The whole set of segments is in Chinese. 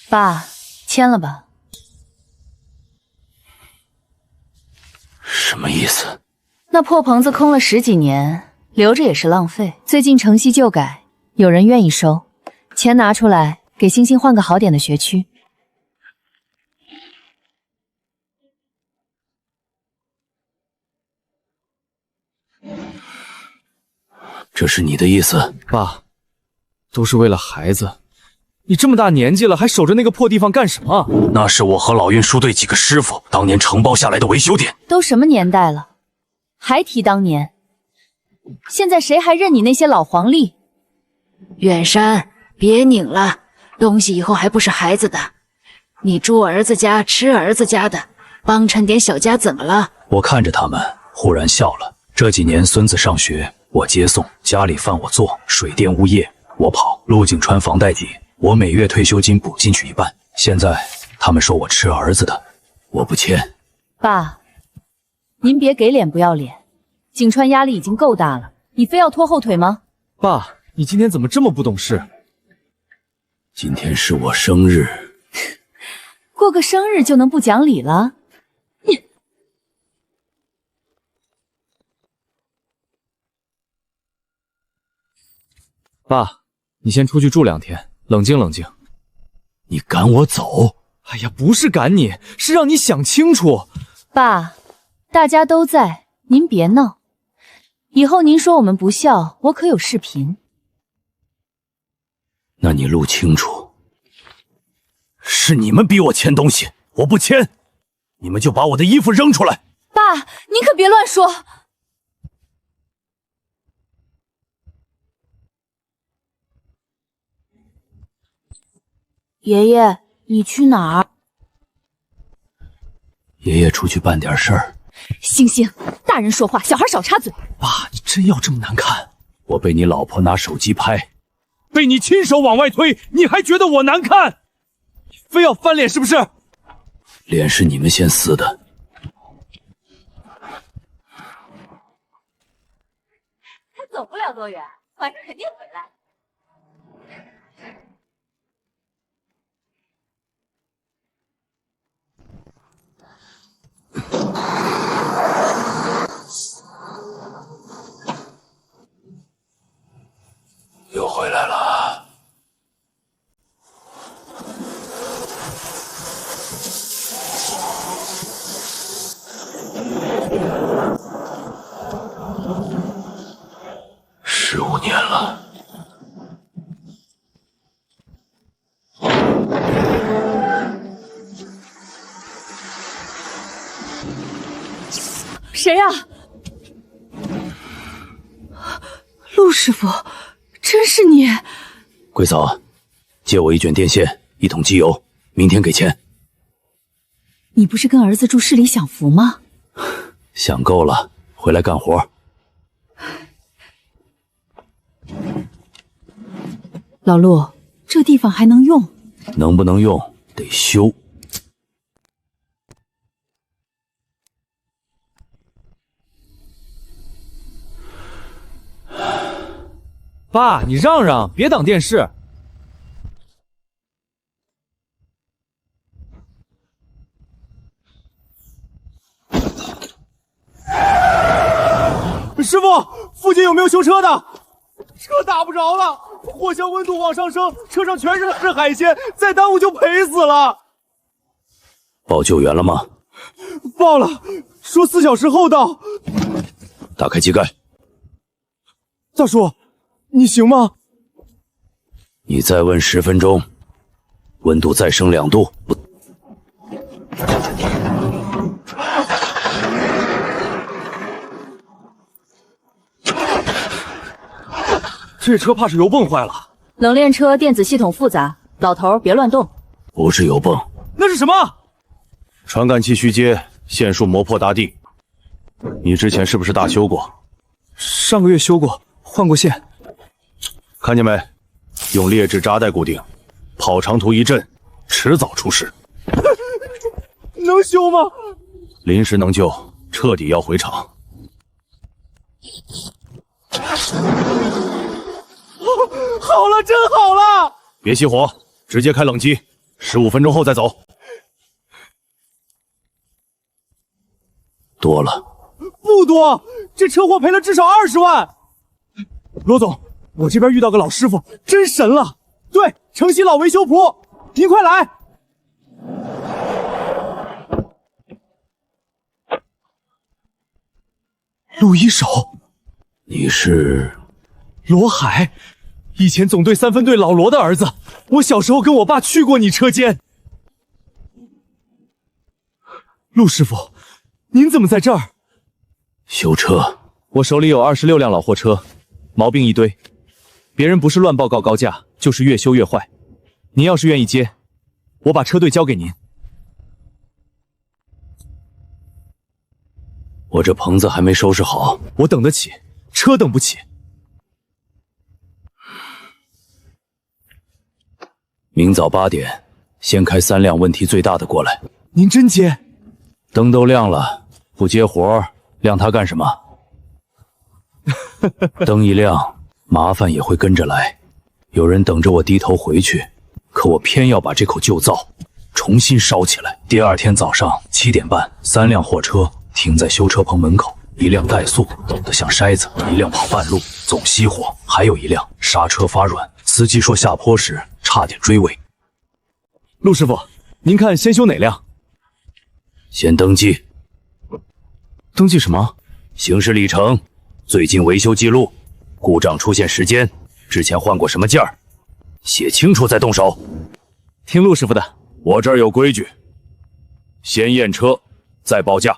爸，签了吧。什么意思？那破棚子空了10几年，留着也是浪费。最近承袭旧改，有人愿意收，钱拿出来给星星换个好点的学区。这是你的意思？爸，都是为了孩子。你这么大年纪了，还守着那个破地方干什么？那是我和老运输队几个师傅当年承包下来的维修点。都什么年代了，还提当年？现在谁还认你那些老黄历？远山，别拧了，东西以后还不是孩子的。你住儿子家，吃儿子家的，帮衬点小家怎么了？我看着他们，忽然笑了。这几年孙子上学，我接送，家里饭我做，水电物业我跑，陆景川房贷紧，我每月退休金补进去一半。现在他们说我吃儿子的，我不签。爸，您别给脸不要脸。景川压力已经够大了，你非要拖后腿吗？爸，你今天怎么这么不懂事？今天是我生日，过个生日就能不讲理了？爸，你先出去住2天，冷静冷静。你赶我走？哎呀，不是赶你，是让你想清楚。爸，大家都在，您别闹。以后您说我们不孝，我可有视频。那你录清楚，是你们逼我签东西，我不签，你们就把我的衣服扔出来。爸，您可别乱说。爷爷，你去哪儿？爷爷出去办点事儿。星星，大人说话，小孩少插嘴。爸，你真要这么难看？我被你老婆拿手机拍，被你亲手往外推，你还觉得我难看？你非要翻脸是不是？脸是你们先撕的。他走不了多远，晚上肯定回来。又回来了。15年了。谁呀？陆师傅，真是你！桂嫂，借我1卷电线，1桶机油，明天给钱。你不是跟儿子住市里享福吗？想够了，回来干活。老陆，这地方还能用？能不能用得修。爸，你让让，别挡电视。师傅，附近有没有修车的？车打不着了，货箱温度往上升，车上全是海鲜，再耽误就赔死了。报救援了吗？报了，说4小时后到。打开机盖。大叔，你行吗？你再问10分钟，温度再升2度。这车怕是油泵坏了。冷链车电子系统复杂，老头别乱动。不是油泵，那是什么？传感器虚接，线束磨破大地。你之前是不是大修过？上个月修过，换过线。看见没？用劣质扎带固定，跑长途一震，迟早出事。能修吗？临时能救，彻底要回厂。好了，真好了！别熄火，直接开冷机。15分钟后再走。多了。不多，这车祸赔了至少20万。罗总，我这边遇到个老师傅，真神了。对，城西老维修铺，您快来。陆一手，你是罗海，以前总队3分队老罗的儿子。我小时候跟我爸去过你车间。陆师傅，您怎么在这儿？修车。我手里有26辆老货车，毛病一堆，别人不是乱报告高价，就是越修越坏。您要是愿意接，我把车队交给您。我这棚子还没收拾好，我等得起，车等不起。明早8点，先开3辆问题最大的过来。您真接？灯都亮了，不接活亮它干什么？灯一亮，麻烦也会跟着来。有人等着我低头回去，可我偏要把这口旧灶重新烧起来。第2天早上7点半，3辆货车停在修车棚门口，1辆怠速抖得像筛子，1辆跑半路总熄火，还有1辆刹车发软，司机说下坡时差点追尾。陆师傅，您看先修哪辆？先登记。登记什么？行驶里程、最近维修记录、故障出现时间、之前换过什么件儿，写清楚再动手。听陆师傅的。我这儿有规矩，先验车，再报价。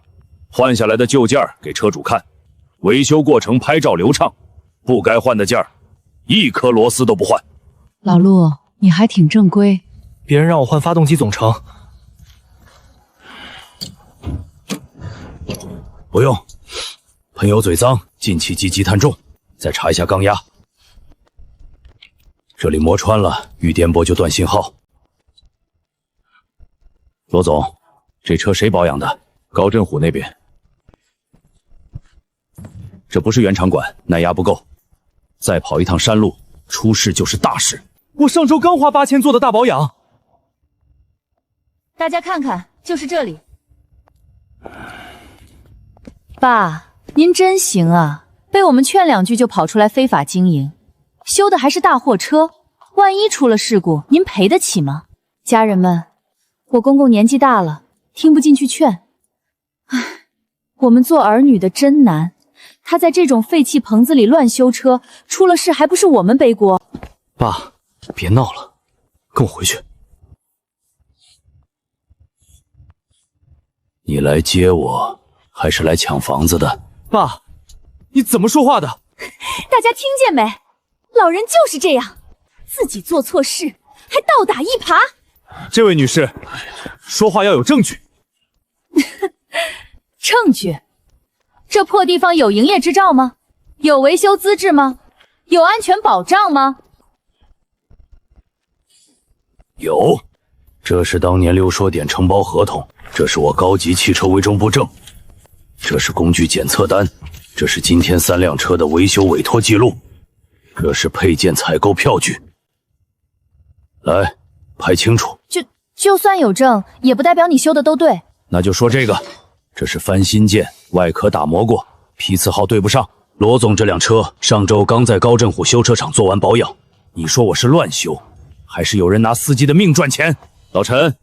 换下来的旧件给车主看，维修过程拍照流畅，不该换的件1颗螺丝都不换。老陆，你还挺正规。别人让我换发动机总成。不用，喷油嘴脏，进气机积碳重，再查一下缸压。这里磨穿了，遇颠簸就断信号。罗总，这车谁保养的？高振虎那边。这不是原厂管，耐压不够，再跑一趟山路，出事就是大事。我上周刚花8000做的大保养。大家看看，就是这里。爸，您真行啊，被我们劝2句就跑出来非法经营，修的还是大货车，万一出了事故，您赔得起吗？家人们，我公公年纪大了，听不进去劝。唉，我们做儿女的真难，他在这种废弃棚子里乱修车，出了事还不是我们背锅？爸，别闹了，跟我回去。你来接我，还是来抢房子的？爸，你怎么说话的？大家听见没？老人就是这样，自己做错事还倒打一耙。这位女士，说话要有证据。证据？这破地方有营业执照吗？有维修资质吗？有安全保障吗？有，这是当年六说点承包合同，这是我高级汽车维中部证，这是工具检测单，这是今天3辆车的维修委托记录，这是配件采购票据。来，拍清楚。就算有证，也不代表你修的都对。那就说这个，这是翻新件，外壳打磨过，批次号对不上。罗总这辆车上周刚在高振虎修车厂做完保养，你说我是乱修，还是有人拿司机的命赚钱？老陈，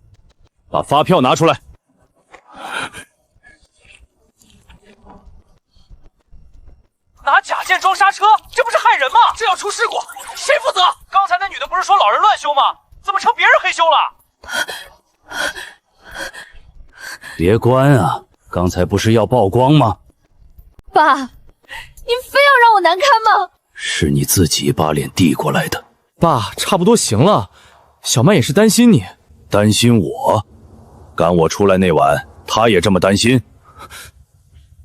把发票拿出来。拿假件装刹车，这不是害人吗？这要出事故，谁负责？刚才那女的不是说老人乱修吗？怎么成别人黑修了？别关啊！刚才不是要曝光吗？爸，您非要让我难堪吗？是你自己把脸递过来的。爸，差不多行了。小曼也是担心你。担心我？赶我出来那晚，他也这么担心？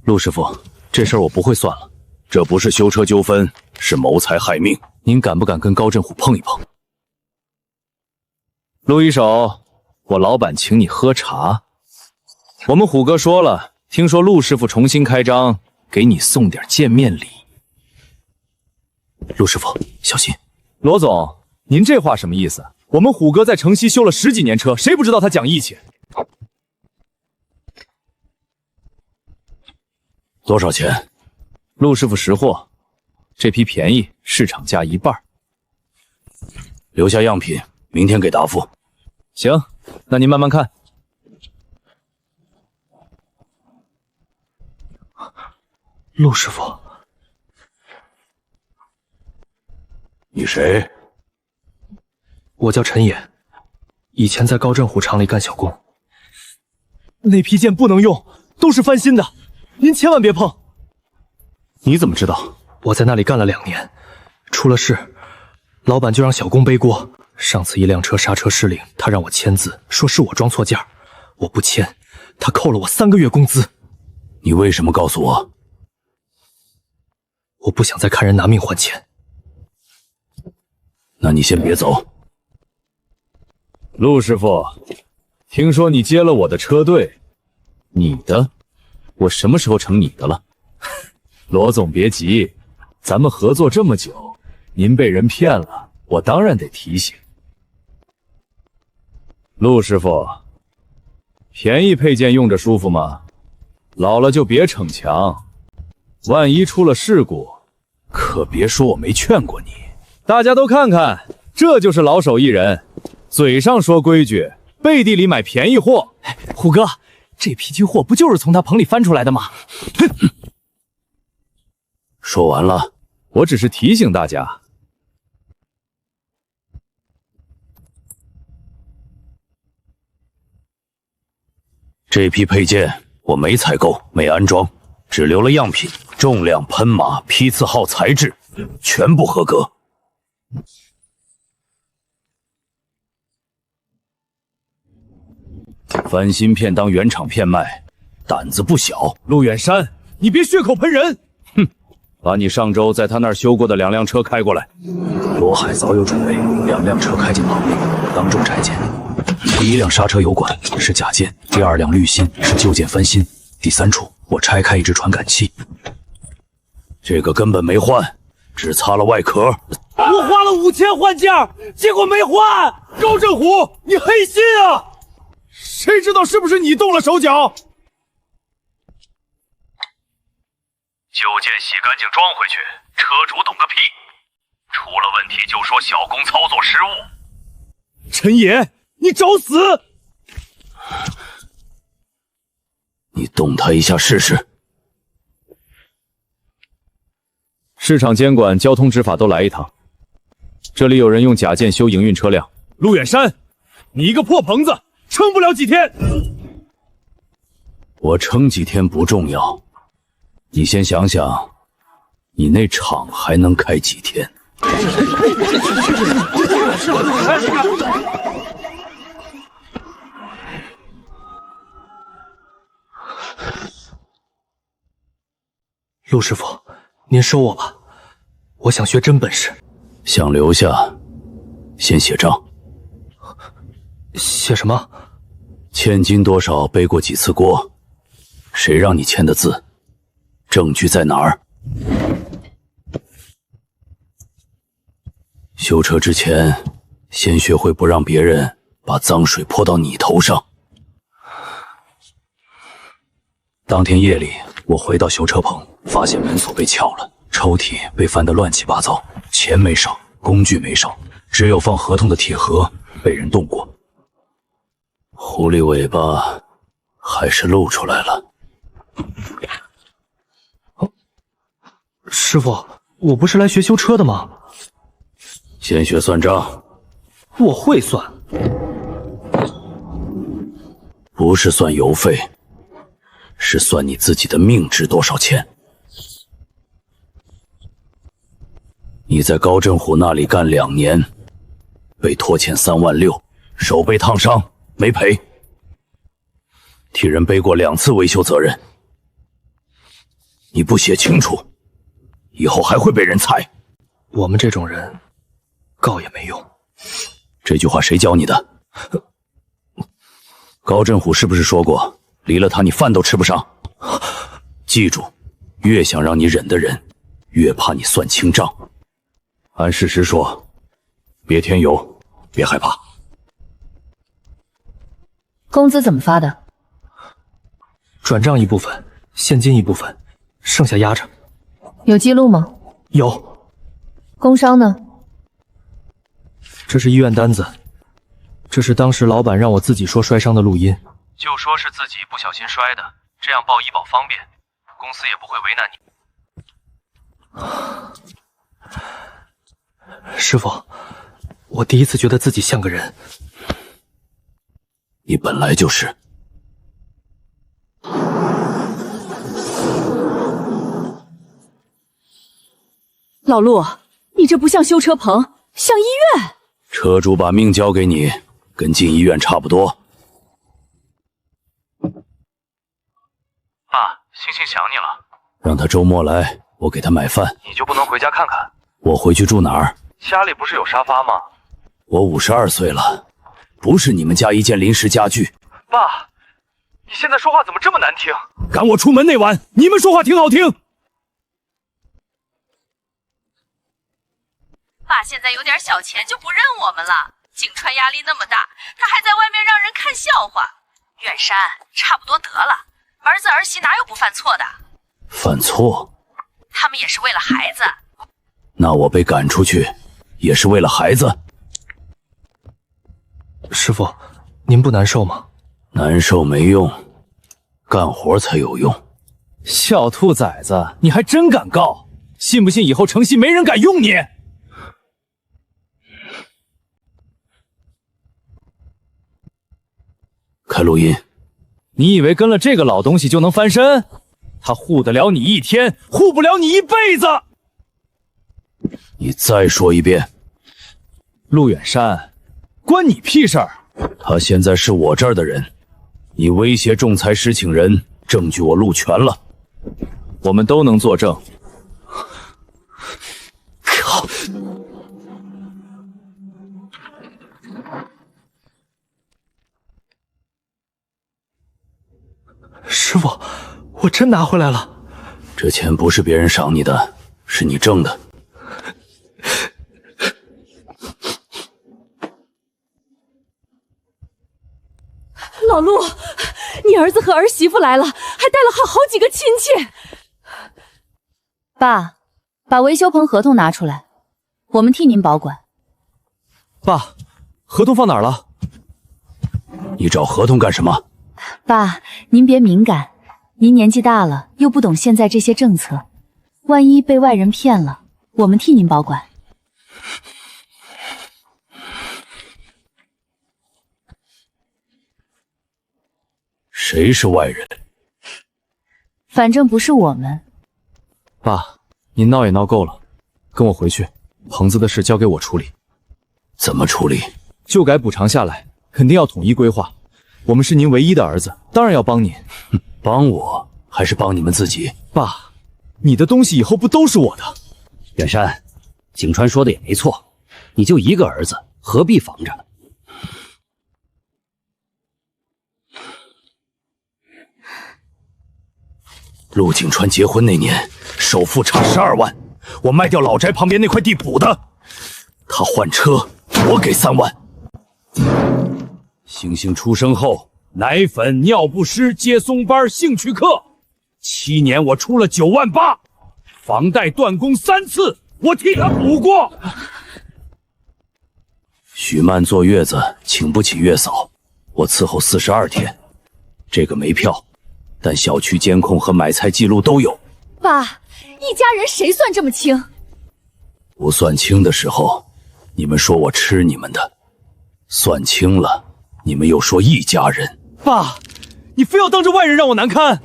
陆师傅，这事儿我不会算了。这不是修车纠纷，是谋财害命。您敢不敢跟高振虎碰一碰？陆一手，我老板请你喝茶。我们虎哥说了，听说陆师傅重新开张，给你送点见面礼。陆师傅，小心。罗总，您这话什么意思？我们虎哥在城西修了10几年车，谁不知道他讲义气？多少钱？陆师傅识货，这批便宜，市场价1半。留下样品，明天给答复。行，那您慢慢看。陆师傅，你谁？我叫陈野，以前在高振虎厂里干小工。那批件不能用，都是翻新的，您千万别碰。你怎么知道？我在那里干了2年，出了事，老板就让小工背锅。上次一辆车刹车失灵，他让我签字，说是我装错件，我不签，他扣了我3个月工资。你为什么告诉我？我不想再看人拿命换钱。那你先别走。陆师傅，听说你接了我的车队，你的？我什么时候成你的了？罗总别急，咱们合作这么久，您被人骗了，我当然得提醒。陆师傅，便宜配件用着舒服吗？老了就别逞强，万一出了事故，可别说我没劝过你。大家都看看，这就是老手艺人，嘴上说规矩，背地里买便宜货。虎哥，这批军货不就是从他棚里翻出来的吗？说完了，我只是提醒大家。这批配件我没采购，没安装，只留了样品，重量、喷码、批次号、材质，全部合格。翻芯片当原厂片卖，胆子不小。陆远山，你别血口喷人！哼，把你上周在他那儿修过的2辆车开过来。罗海早有准备，2辆车开进棚里，当众拆解。第1辆刹车油管是假件，第2辆滤芯是旧件翻新，第3处我拆开一只传感器，这个根本没换，只擦了外壳。我花了5000换件，结果没换。高振虎，你黑心啊！谁知道是不是你动了手脚？旧件洗干净装回去，车主懂个屁！出了问题就说小工操作失误。陈爷，你找死！你动他一下试试。市场监管、交通执法都来一趟。这里有人用假件修营运车辆。陆远山，你一个破棚子，撑不了几天。我撑几天不重要，你先想想，你那厂还能开几天？陆师傅，您收我吧，我想学真本事。想留下，先写账。写什么？千斤多少，背过几次锅，谁让你签的字？证据在哪儿？修车之前，先学会不让别人把脏水泼到你头上。当天夜里，我回到修车棚，发现门锁被撬了，抽屉被翻得乱七八糟，钱没少，工具没少，只有放合同的铁盒被人动过。狐狸尾巴还是露出来了。师傅，我不是来学修车的吗？先学算账。我会算。不是算油费，是算你自己的命值多少钱。你在高振虎那里干2年，被拖欠3万6，手被烫伤没赔，替人背过2次维修责任。你不写清楚，以后还会被人踩。我们这种人，告也没用。这句话谁教你的？高振虎是不是说过，离了他你饭都吃不上？记住，越想让你忍的人，越怕你算清账。按事实说，别添油，别害怕。工资怎么发的？转账一部分，现金一部分，剩下压着。有记录吗？有。工伤呢？这是医院单子，这是当时老板让我自己说摔伤的录音。就说是自己不小心摔的，这样报医保方便，公司也不会为难你。师傅，我第一次觉得自己像个人。你本来就是。老陆，你这不像修车棚，像医院。车主把命交给你，跟进医院差不多。爸，星星想你了。让他周末来，我给他买饭。你就不能回家看看？我回去住哪儿？家里不是有沙发吗？我52岁了，不是你们家一件临时家具。爸，你现在说话怎么这么难听？赶我出门那晚，你们说话挺好听。爸现在有点小钱就不认我们了，景川压力那么大，他还在外面让人看笑话。远山，差不多得了，儿子儿媳哪有不犯错的？犯错？他们也是为了孩子。那我被赶出去，也是为了孩子。师傅，您不难受吗？难受没用，干活才有用。小兔崽子，你还真敢告？信不信以后城西没人敢用你？开录音。你以为跟了这个老东西就能翻身？他护得了你一天，护不了你一辈子。你再说一遍。陆远山，关你屁事儿！他现在是我这儿的人，你威胁仲裁师请人，证据我陆全了。我们都能作证。靠！师傅，我真拿回来了。这钱不是别人赏你的，是你挣的。老陆，你儿子和儿媳妇来了，还带了好几个亲戚。爸，把维修棚合同拿出来，我们替您保管。爸，合同放哪儿了？你找合同干什么？爸，您别敏感，您年纪大了，又不懂现在这些政策，万一被外人骗了，我们替您保管。谁是外人？反正不是我们。爸，您闹也闹够了，跟我回去，棚子的事交给我处理。怎么处理？旧改补偿下来，肯定要统一规划。我们是您唯一的儿子，当然要帮您。帮我还是帮你们自己？爸，你的东西以后不都是我的？远山，景川说的也没错，你就一个儿子，何必防着？陆景川结婚那年，首付差12万，我卖掉老宅旁边那块地补的。他换车，我给3万。星星出生后，奶粉、尿不湿、接送班、兴趣课，7年我出了9万8，房贷断供3次，我替他补过。许曼坐月子，请不起月嫂，我伺候42天，这个没票，但小区监控和买菜记录都有。爸，一家人谁算这么清？不算清的时候，你们说我吃你们的；算清了，你们又说一家人。爸，你非要当着外人让我难堪。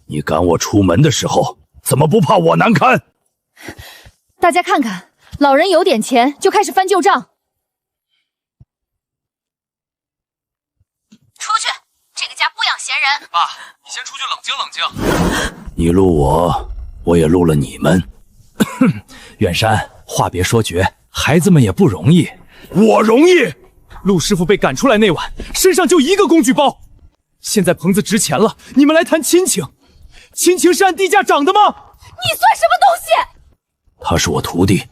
你赶我出门的时候，怎么不怕我难堪？大家看看，老人有点钱就开始翻旧账。出去，这个家不养闲人。爸，你先出去冷静冷静。你录我，我也录了你们。远山，话别说绝，孩子们也不容易。我容易。陆师傅被赶出来那晚，身上就一个工具包。现在棚子值钱了，你们来谈亲情，亲情是按地价涨的吗？你算什么东西？他是我徒弟。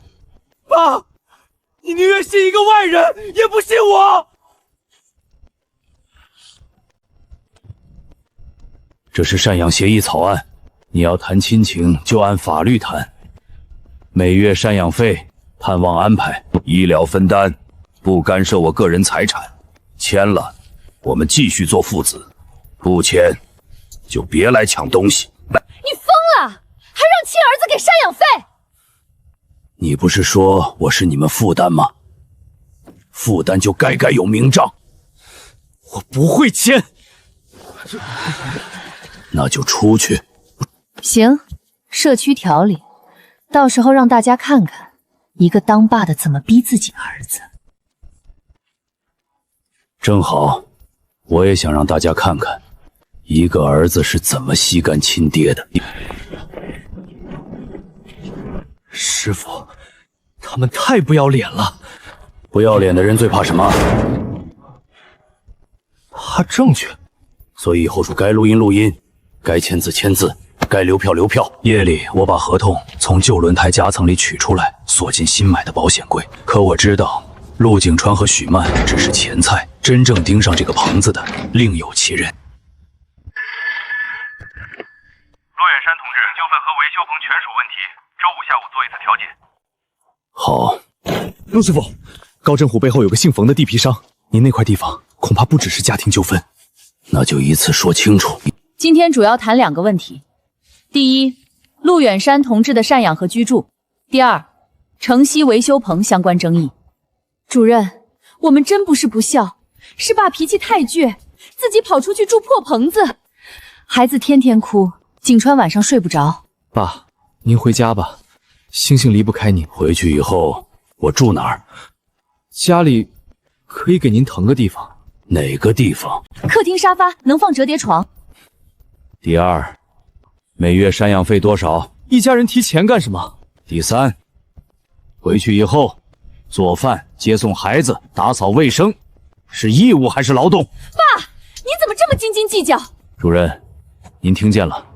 爸，你宁愿信一个外人，也不信我。这是赡养协议草案，你要谈亲情就按法律谈。每月赡养费，探望安排，医疗分担，不干涉我个人财产。签了，我们继续做父子；不签，就别来抢东西。你疯了，还让亲儿子给赡养费？你不是说我是你们负担吗？负担就该有明账。我不会签。那就出去。行，社区条例，到时候让大家看看一个当爸的怎么逼自己儿子。正好，我也想让大家看看一个儿子是怎么吸干亲爹的。师傅，他们太不要脸了。不要脸的人最怕什么？怕证据。所以以后说该录音录音，该签字签字，该留票留票。夜里我把合同从旧轮胎夹层里取出来，锁进新买的保险柜。可我知道，陆景川和许曼只是前菜，真正盯上这个棚子的另有其人。陆远山同志，纠纷和维修棚全属问题，周五下午做一次调解。好，陆师傅，高振虎背后有个姓冯的地皮商，您那块地方恐怕不只是家庭纠纷。那就一次说清楚。今天主要谈2个问题：第一，陆远山同志的赡养和居住；第二，城西维修棚相关争议。主任，我们真不是不孝，是爸脾气太倔，自己跑出去住破棚子，孩子天天哭，景川晚上睡不着。爸，您回家吧，星星离不开你。回去以后我住哪儿？家里可以给您腾个地方。哪个地方？客厅沙发能放折叠床。第二，每月赡养费多少？一家人提钱干什么？第三，回去以后做饭、接送孩子、打扫卫生，是义务还是劳动？爸，你怎么这么斤斤计较？主任，您听见了，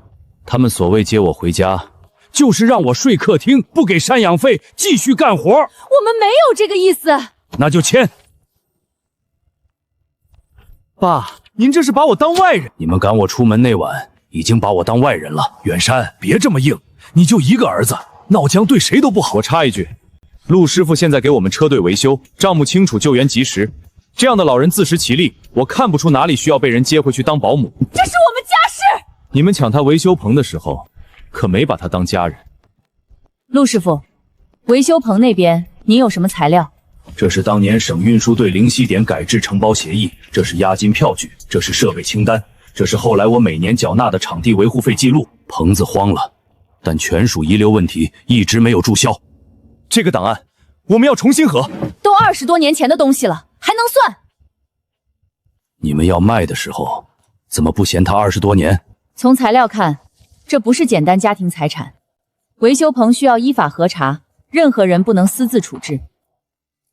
他们所谓接我回家，就是让我睡客厅，不给赡养费，继续干活。我们没有这个意思。那就签。爸，您这是把我当外人。你们赶我出门那晚，已经把我当外人了。远山，别这么硬，你就一个儿子，闹僵对谁都不好。我插一句，陆师傅现在给我们车队维修，账目清楚，救援及时，这样的老人自食其力，我看不出哪里需要被人接回去当保姆。这是我们家事。你们抢他维修棚的时候，可没把他当家人。陆师傅，维修棚那边您有什么材料？这是当年省运输队灵溪点改制承包协议，这是押金票据，这是设备清单，这是后来我每年缴纳的场地维护费记录。棚子荒了，但全属遗留问题，一直没有注销。这个档案我们要重新核。都20多年前的东西了，还能算？你们要卖的时候，怎么不嫌它20多年？从材料看，这不是简单家庭财产，维修棚需要依法核查，任何人不能私自处置。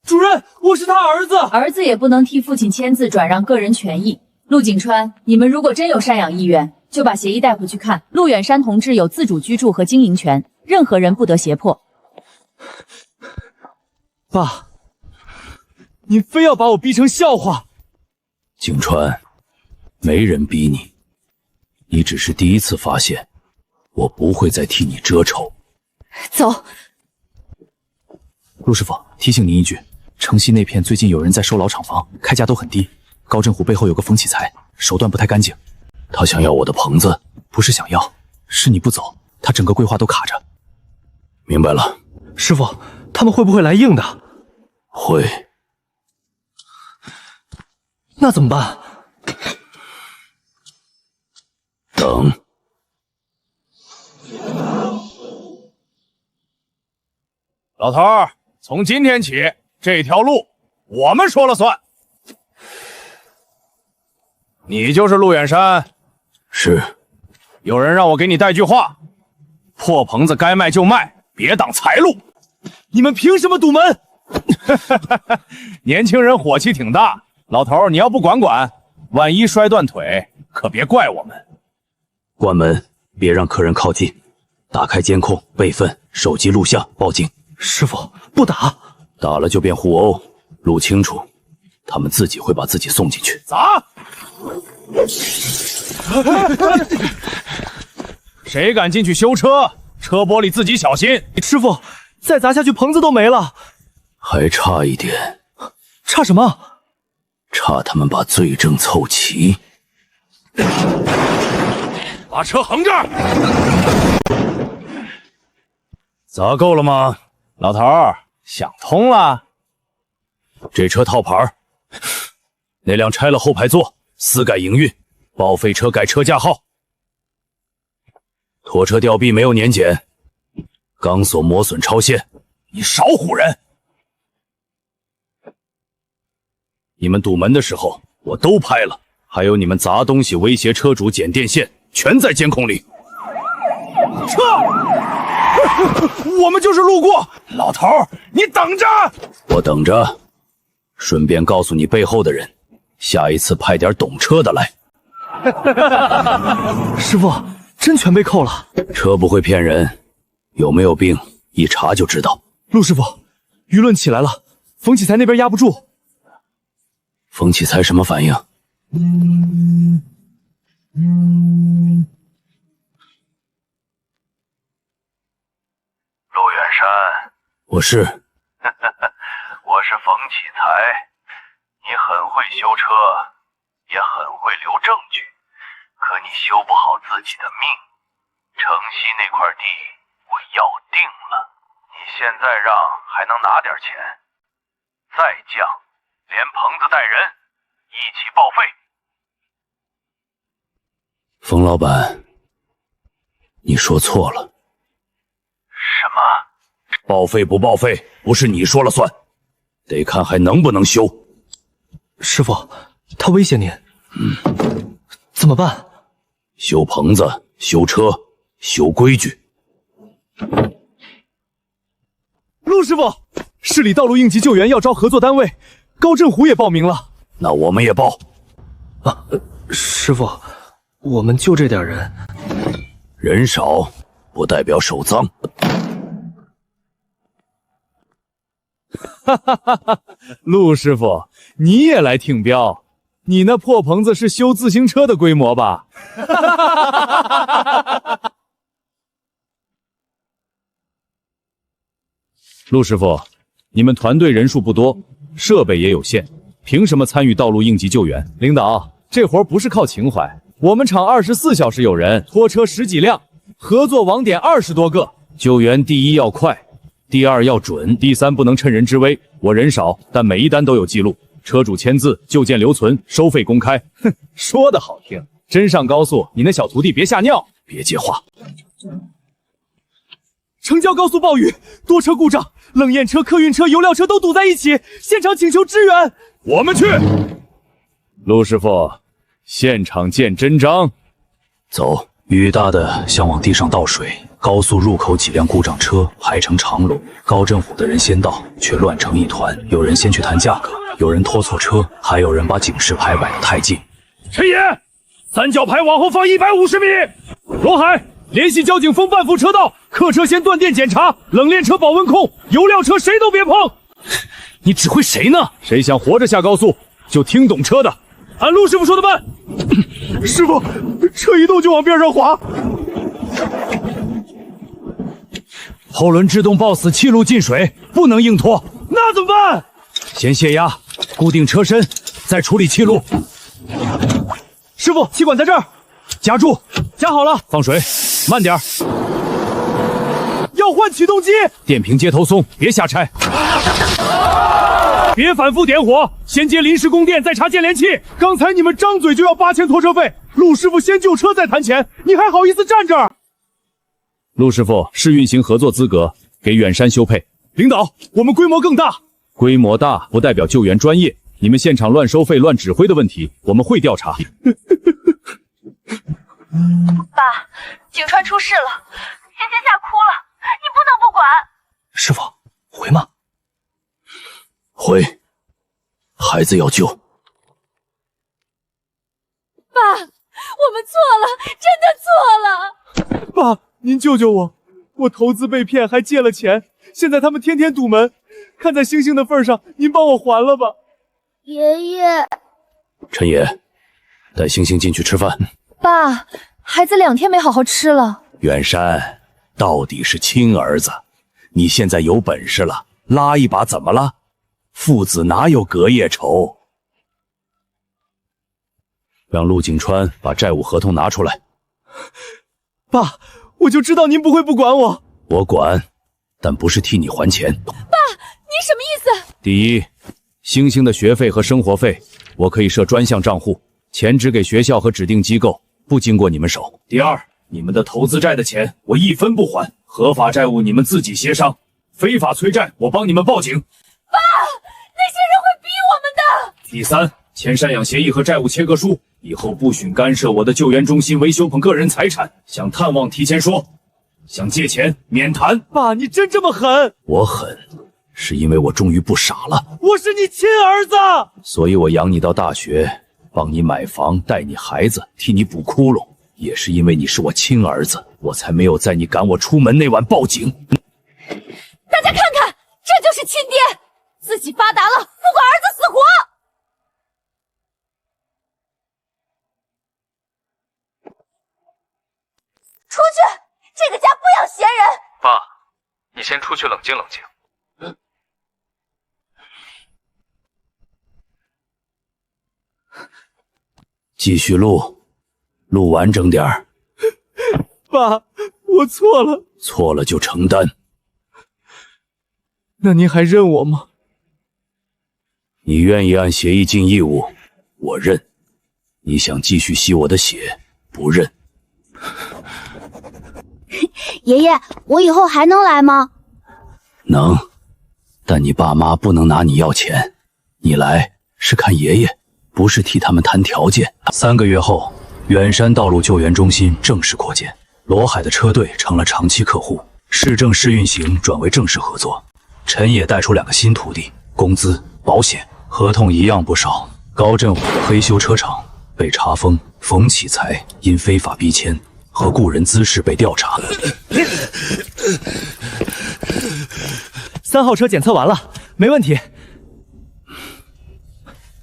主任，我是他儿子，儿子也不能替父亲签字转让个人权益。陆景川，你们如果真有赡养意愿，就把协议带回去看。陆远山同志有自主居住和经营权，任何人不得胁迫。爸，你非要把我逼成笑话。景川，没人逼你，你只是第一次发现，我不会再替你遮丑。走。陆师傅，提醒您一句，城西那片最近有人在收老厂房，开价都很低。高振虎背后有个冯启才，手段不太干净。他想要我的棚子？不是想要，是你不走，他整个规划都卡着。明白了。师傅，他们会不会来硬的？会。那怎么办？等。老头儿，从今天起，这条路我们说了算。你就是陆远山？是。有人让我给你带句话：破棚子该卖就卖，别挡财路。你们凭什么堵门？年轻人火气挺大，老头儿你要不管管，万一摔断腿，可别怪我们。关门，别让客人靠近。打开监控，备份手机录像，报警。师傅，不打。打了就变互殴，路清楚，他们自己会把自己送进去。砸！谁敢进去修车？车玻璃自己小心。师傅，再砸下去棚子都没了。还差一点。差什么？差他们把罪证凑齐。把车横这儿。砸够了吗？老头儿想通了。这车套牌，那辆拆了后排座，私改营运，报废车改车架号。拖车吊臂没有年检，钢索磨损超限，你少唬人！你们堵门的时候我都拍了，还有你们砸东西威胁车主剪电线，全在监控里。撤！我们就是路过。老头儿，你等着！我等着，顺便告诉你背后的人，下一次派点懂车的来。师傅，真全被扣了。车不会骗人，有没有病一查就知道。陆师傅，舆论起来了，冯启才那边压不住。冯启才什么反应？陆远山，我是。我是冯启才，你很会修车，也很会留证据，可你修不好自己的命。城西那块地我要定了，你现在让还能拿点钱，再降，连棚子带人一起报废。冯老板，你说错了。什么？报废不报废，不是你说了算，得看还能不能修。师傅，他威胁您，怎么办？修棚子，修车，修规矩。陆师傅，市里道路应急救援要招合作单位，高振虎也报名了。那我们也报。师傅，我们就这点人，人少不代表手脏。哈哈哈哈！陆师傅，你也来挺标？你那破棚子是修自行车的规模吧？哈哈哈哈！陆师傅，你们团队人数不多，设备也有限，凭什么参与道路应急救援？领导，这活不是靠情怀，我们厂24小时有人，拖车10几辆，合作网点20多个。救援第一要快，第二要准，第三不能趁人之危。我人少，但每一单都有记录，车主签字，旧件留存，收费公开。哼，说的好听，真上高速，你那小徒弟别吓尿。别接话。城郊高速暴雨，多车故障，冷验车、客运车、油料车都堵在一起，现场请求支援。我们去。陆师傅，现场见真章。走。雨大的像往地上倒水，高速入口几辆故障车排成长龙，高振虎的人先到，却乱成一团。有人先去谈价格，有人拖错车，还有人把警示牌摆得太近。陈爷，三角牌往后放150米。罗海，联系交警封半副车道，客车先断电检查，冷链车保温控，油料车谁都别碰。你指挥谁呢？谁想活着下高速，就听懂车的，按陆师傅说的办。师傅，车一动就往边上滑。后轮制动抱死，气路进水，不能硬拖。那怎么办？先泄压，固定车身，再处理气路。师傅，气管在这儿，夹住，夹好了，放水，慢点。要换启动机，电瓶接头松，别瞎拆。别反复点火，先接临时供电，再插接连器。刚才你们张嘴就要8000拖车费，陆师傅先救车再谈钱，你还好意思站这儿？陆师傅是运行合作资格，给远山修配。领导，我们规模更大，规模大不代表救援专业。你们现场乱收费、乱指挥的问题，我们会调查。爸，景川出事了，芊芊吓哭了，你不能不管。师傅，回吗？回，孩子要救。爸，我们错了，真的错了。爸，您救救我，我投资被骗，还借了钱，现在他们天天堵门，看在星星的份上，您帮我还了吧。爷爷，陈爷，带星星进去吃饭。爸，孩子2天没好好吃了。远山到底是亲儿子，你现在有本事了，拉一把怎么了？父子哪有隔夜仇？让陆景川把债务合同拿出来。爸，我就知道您不会不管我。我管，但不是替你还钱。爸，你什么意思？第一，星星的学费和生活费，我可以设专项账户，钱只给学校和指定机构，不经过你们手。第二，你们的投资债的钱我1分不还，合法债务你们自己协商，非法催债我帮你们报警。爸，那些人会逼我们的。第三，签赡养协议和债务切割书，以后不许干涉我的救援中心维修捧个人财产，想探望提前说，想借钱免谈。爸，你真这么狠？我狠，是因为我终于不傻了。我是你亲儿子，所以我养你到大学，帮你买房，带你孩子，替你补窟窿，也是因为你是我亲儿子，我才没有在你赶我出门那晚报警。大家看看，这就是亲爹，自己发达了，不管儿子死活。出去！这个家不养闲人。爸，你先出去冷静冷静。继续录，录完整点儿。爸，我错了。错了就承担。那您还认我吗？你愿意按协议尽义务，我认；你想继续吸我的血，不认。爷爷，我以后还能来吗？能，但你爸妈不能拿你要钱。你来是看爷爷，不是替他们谈条件。3个月后，远山道路救援中心正式扩建，罗海的车队成了长期客户，市政试运行转为正式合作。陈也带出2个新徒弟，工资、保险、合同一样不少。高振武的黑修车厂被查封，冯启才因非法逼迁和雇人滋事被调查。3号车检测完了，没问题。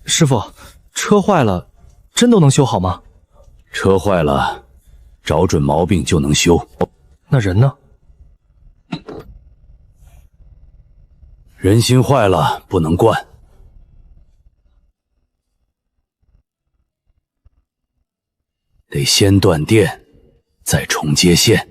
师傅，车坏了，真都能修好吗？车坏了，找准毛病就能修。那人呢？人心坏了不能惯，得先断电，再重接线。